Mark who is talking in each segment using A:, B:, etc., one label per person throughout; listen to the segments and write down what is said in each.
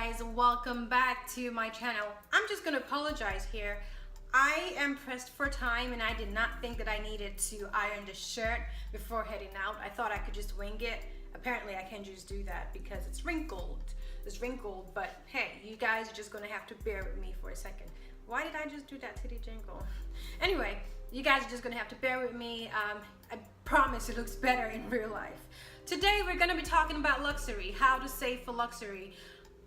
A: guys, welcome back to my channel. I'm just gonna apologize here. I am pressed for time and I did not think that I needed to iron the shirt before heading out. I thought I could just wing it. Apparently I can't just do that because it's wrinkled. It's wrinkled, but hey, you guys are just gonna have to bear with me for a second. Why did I just do that titty jingle? Anyway, you guys are just gonna have to bear with me. I promise it looks better in real life. Today we're gonna be talking about luxury, how to save for luxury.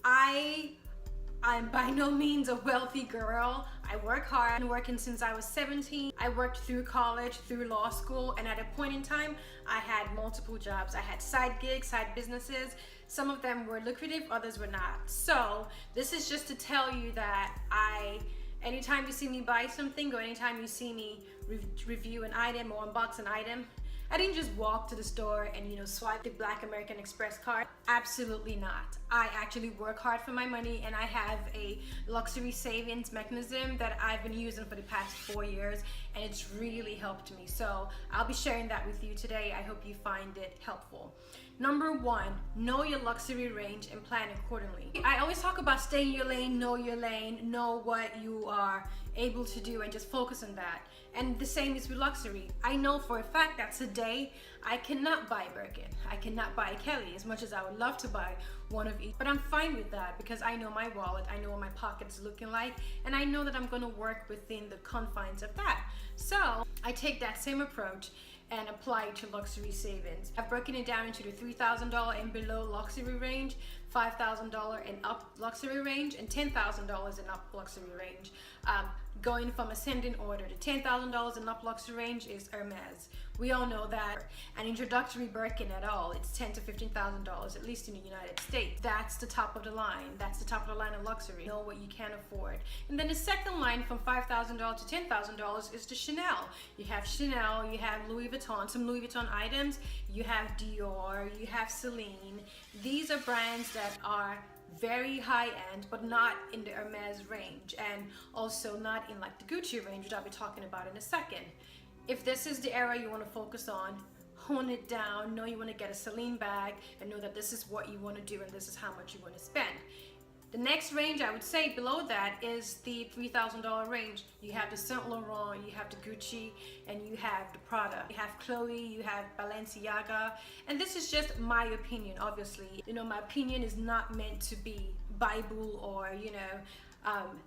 A: I'm by no means a wealthy girl. I work hard. I've been working since I was 17. I worked through college, through law school, and at a point in time, I had multiple jobs. I had side gigs, side businesses. Some of them were lucrative, others were not. So this is just to tell you that anytime you see me buy something or anytime you see me review an item or unbox an item, I didn't just walk to the store and swipe the Black American Express card. Absolutely not. I actually work hard for my money and I have a luxury savings mechanism that I've been using for the past 4 years and it's really helped me. So I'll be sharing that with you today. I hope you find it helpful. Number one, know your luxury range and plan accordingly. I always talk about stay in your lane, know what you are able to do and just focus on that. And the same is with luxury. I know for a fact that today I cannot buy Birkin, I cannot buy Kelly as much as I would love to buy one of each, but I'm fine with that because I know my wallet, I know what my pocket's looking like, and I know that I'm gonna work within the confines of that. So I take that same approach and apply it to luxury savings. I've broken it down into the $3,000 and below luxury range, $5,000 and up luxury range, and $10,000 and up luxury range. Going from ascending order, the $10,000 and up luxury range is Hermes. We all know that an introductory Birkin at all, it's $10,000 to $15,000, at least in the United States. That's the top of the line. That's the top of the line of luxury. Know what you can afford. And then the second line from $5,000 to $10,000 is the Chanel. You have Chanel, you have Louis Vuitton, some Louis Vuitton items, you have Dior, you have Celine. These are brands that are very high end, but not in the Hermes range, and also not in like the Gucci range, which I'll be talking about in a second. If this is the area you want to focus on, hone it down, know you want to get a Celine bag, and know that this is what you want to do and this is how much you want to spend. The next range I would say below that is the $3,000 range. You have the Saint Laurent, you have the Gucci, and you have the Prada. You have Chloe, you have Balenciaga, and this is just my opinion, obviously. My opinion is not meant to be Bible or,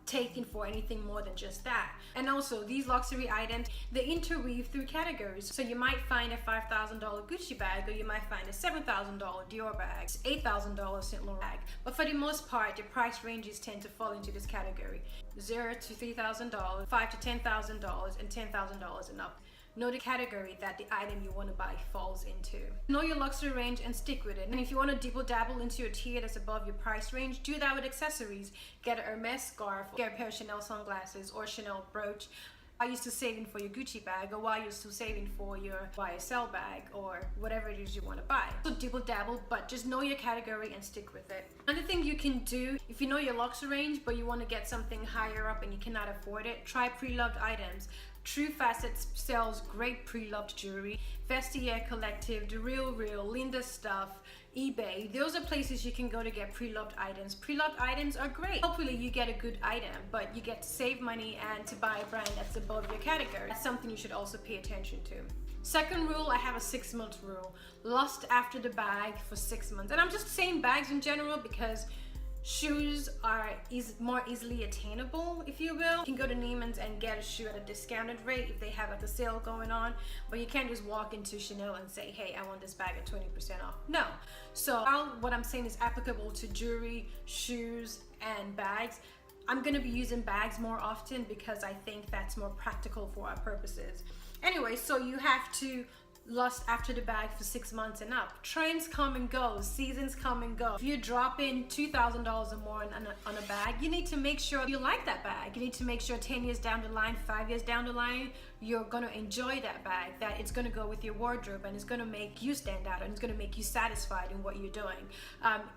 A: taken for anything more than just that. And also these luxury items, they interweave through categories. So you might find a $5,000 Gucci bag, or you might find a $7,000 Dior bag, $8,000 Saint Laurent bag. But for the most part, the price ranges tend to fall into this category: $0 to $3,000, $5,000 to $10,000, and $10,000 and up. Know the category that the item you want to buy falls into. Know your luxury range and stick with it. And if you want to dibble dabble into a tier that's above your price range, do that with accessories. Get a Hermes scarf, get a pair of Chanel sunglasses or Chanel brooch. While you're still saving for your Gucci bag, or while you're still saving for your YSL bag, or whatever it is you want to buy. So dibble dabble, but just know your category and stick with it. Another thing you can do, if you know your luxury range but you want to get something higher up and you cannot afford it, try pre-loved items. True Facets sells great pre-loved jewelry. Vestiaire Collective, The Real Real, Linda Stuff, eBay. Those are places you can go to get pre-loved items. Pre-loved items are great. Hopefully you get a good item, but you get to save money and to buy a brand that's above your category. That's something you should also pay attention to. Second rule, I have a 6-month rule. Lust after the bag for 6 months. And I'm just saying bags in general because shoes are more easily attainable, if you will. You can go to Neiman's and get a shoe at a discounted rate if they have like a sale going on, but you can't just walk into Chanel and say, hey, I want this bag at 20% off. No. So what I'm saying is applicable to jewelry, shoes, and bags. I'm gonna be using bags more often because I think that's more practical for our purposes. Anyway, so you have to lust after the bag for 6 months and up. Trends come and go, seasons come and go. If you're dropping $2,000 or more on a bag, you need to make sure you like that bag. You need to make sure 10 years down the line, 5 years down the line, you're gonna enjoy that bag, that it's gonna go with your wardrobe and it's gonna make you stand out and it's gonna make you satisfied in what you're doing.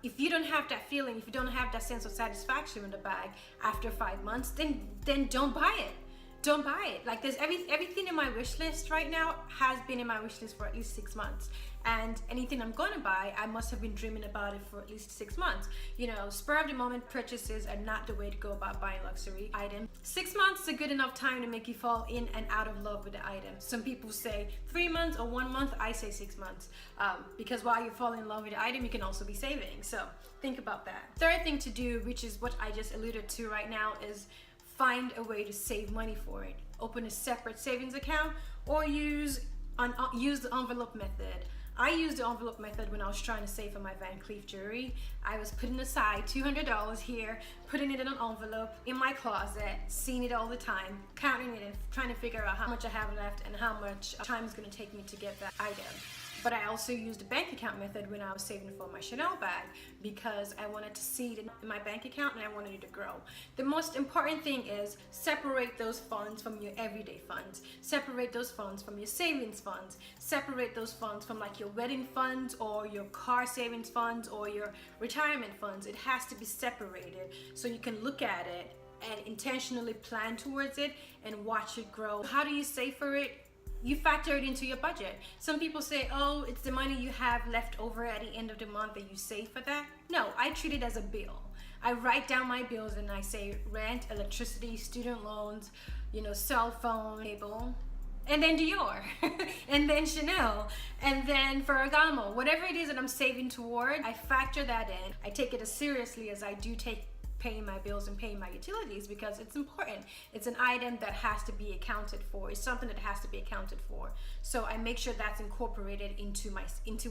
A: If you don't have that feeling, if you don't have that sense of satisfaction in the bag after 5 months, then don't buy it. Don't buy it. Like, there's everything in my wish list right now has been in my wish list for at least 6 months, And anything I'm gonna buy, I must have been dreaming about it for at least 6 months. You know, spur of the moment purchases are not the way to go about buying luxury items. 6 months is a good enough time to make you fall in and out of love with the item. Some people say 3 months or 1 month. I say 6 months, because while you're falling in love with the item, you can also be saving. So think about that. Third thing to do, which is what I just alluded to right now, is find a way to save money for it. Open a separate savings account or use the envelope method. I used the envelope method when I was trying to save for my Van Cleef jewelry. I was putting aside $200 here, putting it in an envelope in my closet, seeing it all the time, counting it and trying to figure out how much I have left and how much time it's going to take me to get that item. But I also used the bank account method when I was saving for my Chanel bag, because I wanted to see it in my bank account and I wanted it to grow. The most important thing is separate those funds from your everyday funds. Separate those funds from your savings funds. Separate those funds from like your wedding funds or your car savings funds or your retirement funds. It has to be separated so you can look at it and intentionally plan towards it and watch it grow. How do you save for it? You factor it into your budget. Some people say, oh, it's the money you have left over at the end of the month that you save for that. No, I treat it as a bill. I write down my bills and I say rent, electricity, student loans, you know, cell phone, cable, and then Dior, and then Chanel, and then Ferragamo. Whatever it is that I'm saving toward, I factor that in. I take it as seriously as I do take paying my bills and paying my utilities, because it's important. It's an item that has to be accounted for. It's something that has to be accounted for. So I make sure that's incorporated into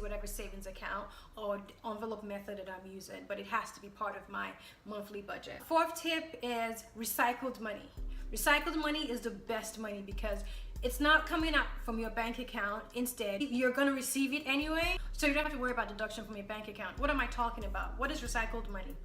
A: whatever savings account or envelope method that I'm using, but it has to be part of my monthly budget. Fourth tip is recycled money. Recycled money is the best money because it's not coming up from your bank account. Instead, you're gonna receive it anyway, so you don't have to worry about deduction from your bank account. What am I talking about? What is recycled money?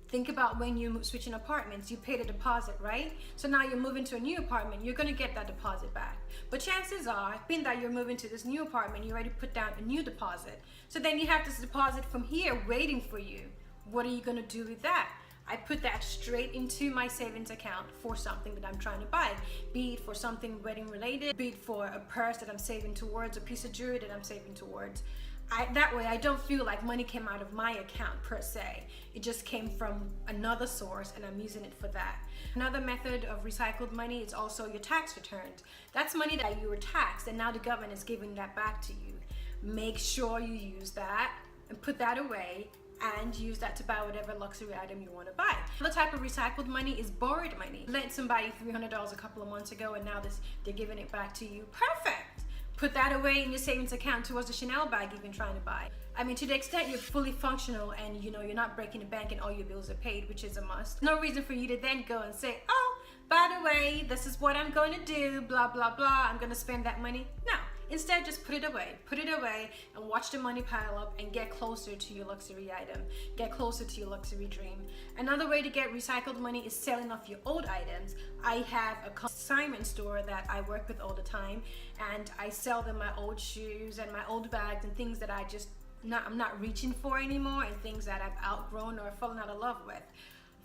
A: Think about when you switch in apartments, you paid a deposit, right? So now you're moving to a new apartment, you're gonna get that deposit back. But chances are, being that you're moving to this new apartment, you already put down a new deposit. So then you have this deposit from here waiting for you. What are you gonna do with that? I put that straight into my savings account for something that I'm trying to buy, be it for something wedding related, be it for a purse that I'm saving towards, a piece of jewelry that I'm saving towards. That way I don't feel like money came out of my account per se. It just came from another source and I'm using it for that. Another method of recycled money is also your tax returns. That's money that you were taxed and now the government is giving that back to you. Make sure you use that and put that away and use that to buy whatever luxury item you want to buy. Another type of recycled money is borrowed money. Lent somebody $300 a couple of months ago and now they're giving it back to you. Perfect! Put that away in your savings account towards the Chanel bag you've been trying to buy. I mean, to the extent you're fully functional and you know you're not breaking the bank and all your bills are paid, which is a must. No reason for you to then go and say, oh, by the way, this is what I'm going to do, blah, blah, blah. I'm going to spend that money. No. Instead, just put it away and watch the money pile up and get closer to your luxury item, get closer to your luxury dream. Another way to get recycled money is selling off your old items. I have a consignment store that I work with all the time and I sell them my old shoes and my old bags and things that I'm not reaching for anymore and things that I've outgrown or fallen out of love with.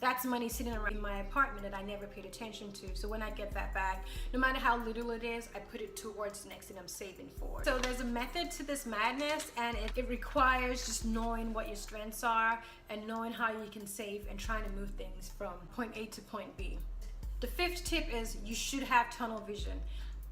A: That's money sitting around in my apartment that I never paid attention to. So when I get that back, no matter how little it is, I put it towards the next thing I'm saving for. So there's a method to this madness and it requires just knowing what your strengths are and knowing how you can save and trying to move things from point A to point B. The fifth tip is you should have tunnel vision.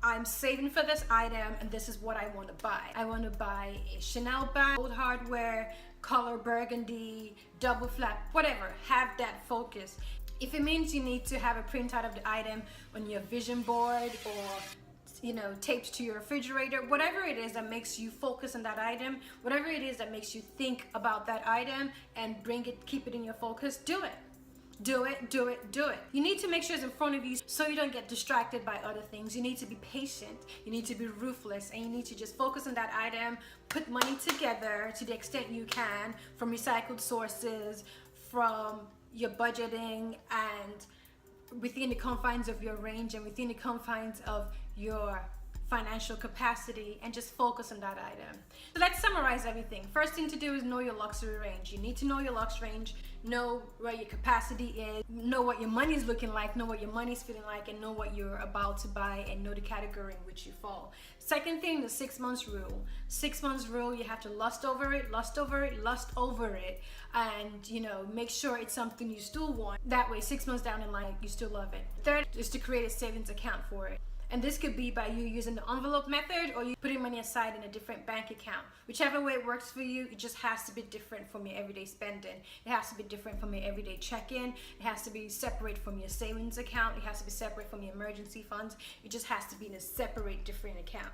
A: I'm saving for this item and this is what I want to buy. I want to buy a Chanel bag, old hardware, color burgundy, double flap, whatever. Have that focus. If it means you need to have a printout of the item on your vision board or taped to your refrigerator, whatever it is that makes you focus on that item, whatever it is that makes you think about that item and keep it in your focus, do it. Do it, do it, do it. You need to make sure it's in front of you so you don't get distracted by other things. You need to be patient, you need to be ruthless, and you need to just focus on that item, put money together to the extent you can from recycled sources, from your budgeting, and within the confines of your range and within the confines of your financial capacity and just focus on that item. So let's summarize everything. First thing to do is know your luxury range. You need to know your lux range, know where your capacity is, know what your money is looking like, know what your money is feeling like, and know what you're about to buy, and know the category in which you fall. Second thing, the 6 months rule. 6 months rule, you have to lust over it, lust over it, lust over it, and make sure it's something you still want. That way 6 months down the line you still love it. Third is to create a savings account for it. And this could be by you using the envelope method, or you putting money aside in a different bank account. Whichever way it works for you, it just has to be different from your everyday spending. It has to be different from your everyday check-in. It has to be separate from your savings account. It has to be separate from your emergency funds. It just has to be in a separate, different account.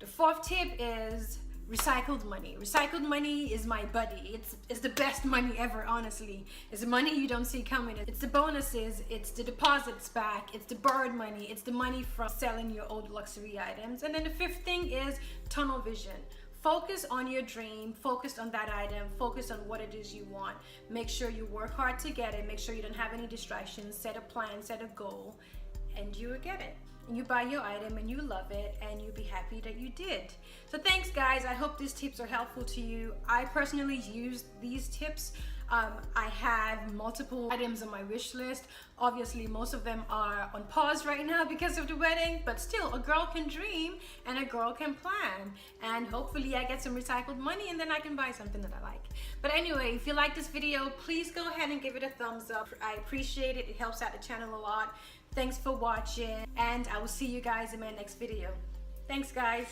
A: The fourth tip is recycled money. Recycled money is my buddy. It's the best money ever, honestly. It's the money you don't see coming. It's the bonuses, it's the deposits back, it's the borrowed money, it's the money from selling your old luxury items. And then the fifth thing is tunnel vision. Focus on your dream, focus on that item, focus on what it is you want. Make sure you work hard to get it, make sure you don't have any distractions, set a plan, set a goal, and you will get it. And you buy your item and you love it, and you'll be happy that you did. So thanks guys, I hope these tips are helpful to you. I personally use these tips. I have multiple items on my wish list. Obviously most of them are on pause right now because of the wedding, but still, a girl can dream and a girl can plan, and hopefully I get some recycled money and then I can buy something that I like. But anyway, if you like this video, please go ahead and give it a thumbs up. I appreciate it. It helps out the channel a lot. Thanks for watching, and I will see you guys in my next video. Thanks guys.